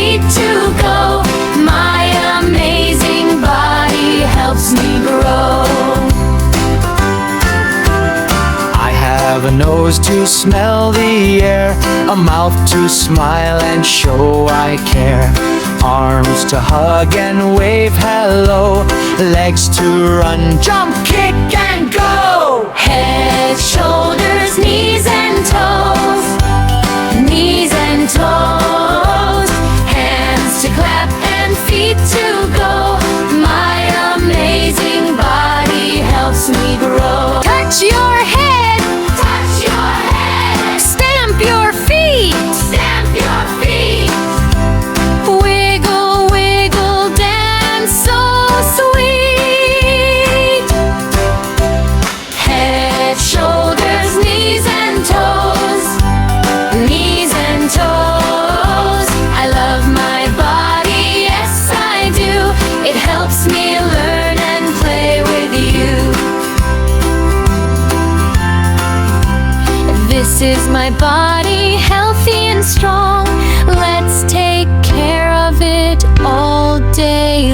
feet to go. My amazing body helps me grow. I have a nose to smell the air, a mouth to smile and show I care, arms to hug and wave hello, legs to run, jump, kick and go. Head, shoulders, knees and toes. Knees and toes. Hands to clap and feet to go. My amazing body helps me grow. Touch your head, Touch your head. stamp your feet, Stamp your feet. wiggle, wiggle, dance so sweet. Head, shoulders, knees and toes. Knees and toes. I love my body, yes I do. It helps me learn and play with you. This is my body, healthy and strong. Let's take care of it all day